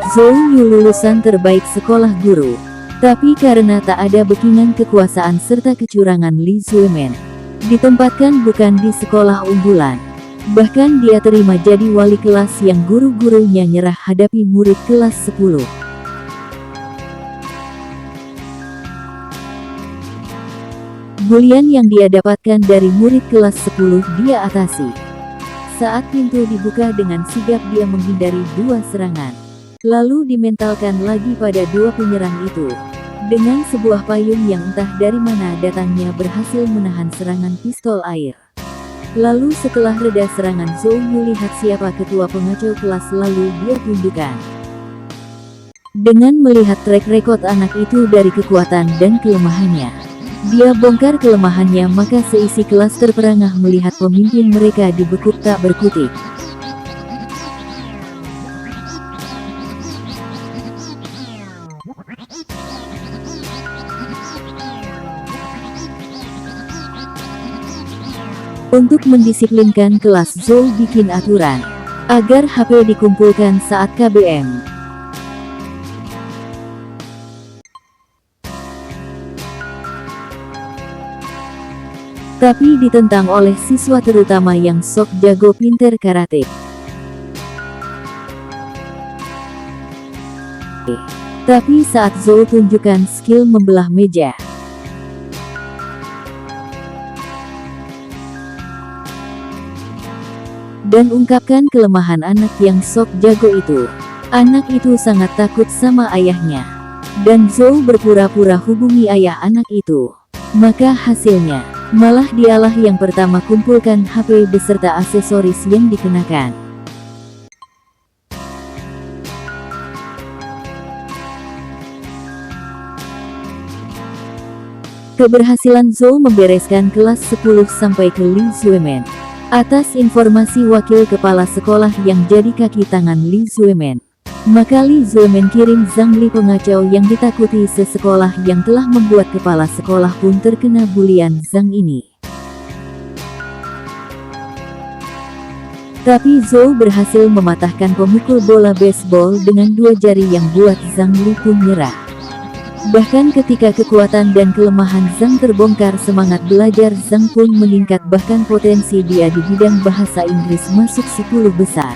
Zhou Yu lulusan terbaik sekolah guru. Tapi karena tak ada backingan kekuasaan serta kecurangan, Li Zuemen ditempatkan bukan di sekolah unggulan. Bahkan dia terima jadi wali kelas yang guru-gurunya nyerah hadapi murid kelas 10. Bulian yang dia dapatkan dari murid kelas 10 dia atasi. Saat pintu dibuka dengan sigap dia menghindari 2 serangan. Lalu dimentalkan lagi pada 2 penyerang itu. Dengan sebuah payung yang entah dari mana datangnya berhasil menahan serangan pistol air. Lalu setelah reda serangan, Zhou Yu lihat siapa ketua pengacau kelas lalu dia tunjukkan. Dengan melihat track record anak itu dari kekuatan dan kelemahannya, dia bongkar kelemahannya, maka seisi kelas terperangah melihat pemimpin mereka dibekuk tak berkutik. Untuk mendisiplinkan kelas, Zhou bikin aturan agar HP dikumpulkan saat KBM. Tapi ditentang oleh siswa terutama yang sok jago pinter karate. Tapi saat Zhou tunjukkan skill membelah meja, dan ungkapkan kelemahan anak yang sok jago itu, anak itu sangat takut sama ayahnya. Dan Zhou berpura-pura hubungi ayah anak itu. Maka hasilnya, malah dialah yang pertama kumpulkan HP beserta aksesoris yang dikenakan. Keberhasilan Zhou membereskan kelas 10 sampai ke Li Zuemen. Atas informasi wakil kepala sekolah yang jadi kaki tangan Li Zuemen, maka Li Zuemen kirim Zhang Li, pengacau yang ditakuti sesekolah yang telah membuat kepala sekolah pun terkena bulian Zhang ini. Tapi Zhou berhasil mematahkan pemukul bola baseball dengan 2 jari yang buat Zhang Li pun nyerah. Bahkan ketika kekuatan dan kelemahan Zhang terbongkar, semangat belajar Zhang pun meningkat, bahkan potensi dia di bidang bahasa Inggris masuk 10 besar.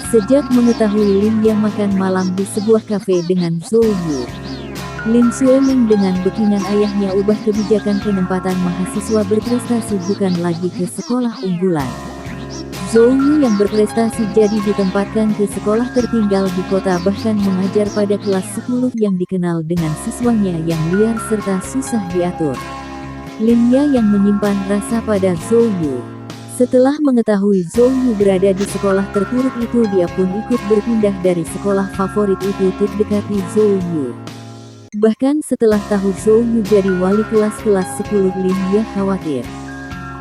Sejak mengetahui Lin yang makan malam di sebuah kafe dengan Zhou Yu, Lin Zuemen dengan backingan ayahnya ubah kebijakan penempatan mahasiswa berprestasi bukan lagi ke sekolah unggulan. Zhou Yu yang berprestasi jadi ditempatkan ke sekolah tertinggal di kota, bahkan mengajar pada kelas 10 yang dikenal dengan siswanya yang liar serta susah diatur. Lin Ya yang menyimpan rasa pada Zhou Yu. Setelah mengetahui Zhou Yu berada di sekolah terpuruk itu, dia pun ikut berpindah dari sekolah favorit itu untuk dekati Zhou Yu. Bahkan setelah tahu Zhou Yu jadi wali kelas 10, Lin Ya khawatir.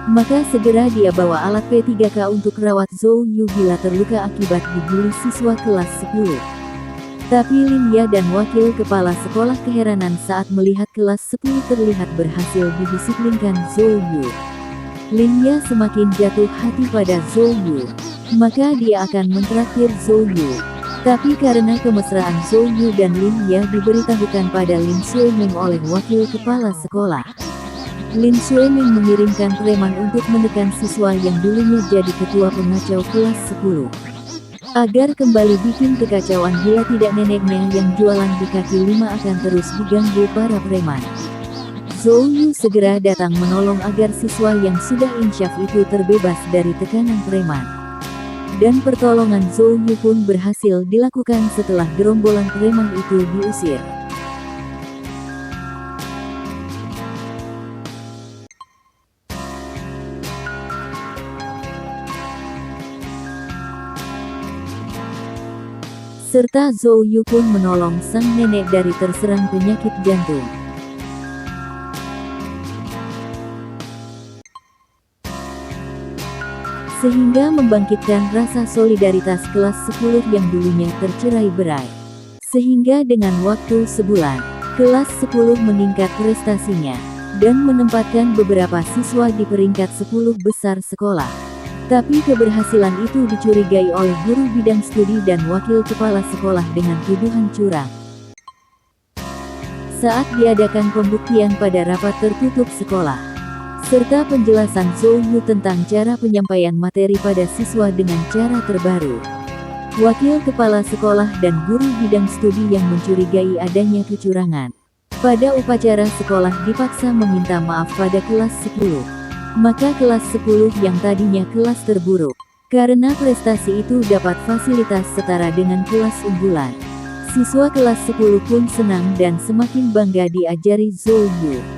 Maka segera dia bawa alat P3K untuk rawat Zhou Yu bila terluka akibat dibully siswa kelas 10. Tapi Lin Ya dan wakil kepala sekolah keheranan saat melihat kelas 10 terlihat berhasil didisiplinkan Zhou Yu. Lin Ya semakin jatuh hati pada Zhou Yu. Maka dia akan mentraktir Zhou Yu. Tapi karena kemesraan Zhou Yu dan Lin Ya diberitahukan pada Lin Zuemen oleh wakil kepala sekolah, Lin Zuemen mengirimkan preman untuk menekan siswa yang dulunya jadi ketua pengacau kelas 10. Agar kembali bikin kekacauan bila tidak neneknya yang jualan di kaki 5 akan terus diganggu para preman. Zhou Yu segera datang menolong agar siswa yang sudah insyaf itu terbebas dari tekanan preman. Dan pertolongan Zhou Yu pun berhasil dilakukan setelah gerombolan preman itu diusir. Serta Zhou Yu pun menolong sang nenek dari terserang penyakit jantung. Sehingga membangkitkan rasa solidaritas kelas 10 yang dulunya tercerai-berai. Sehingga dengan waktu sebulan, kelas 10 meningkat prestasinya. dan menempatkan beberapa siswa di peringkat 10 besar sekolah. Tapi keberhasilan itu dicurigai oleh guru bidang studi dan wakil kepala sekolah dengan tuduhan curang. Saat diadakan pembuktian pada rapat tertutup sekolah, serta penjelasan Zhou Yu tentang cara penyampaian materi pada siswa dengan cara terbaru, wakil kepala sekolah dan guru bidang studi yang mencurigai adanya kecurangan pada upacara sekolah dipaksa meminta maaf pada kelas 10. Maka kelas 10 yang tadinya kelas terburuk, karena prestasi itu dapat fasilitas setara dengan kelas unggulan. Siswa kelas 10 pun senang dan semakin bangga diajari Zhou Yu.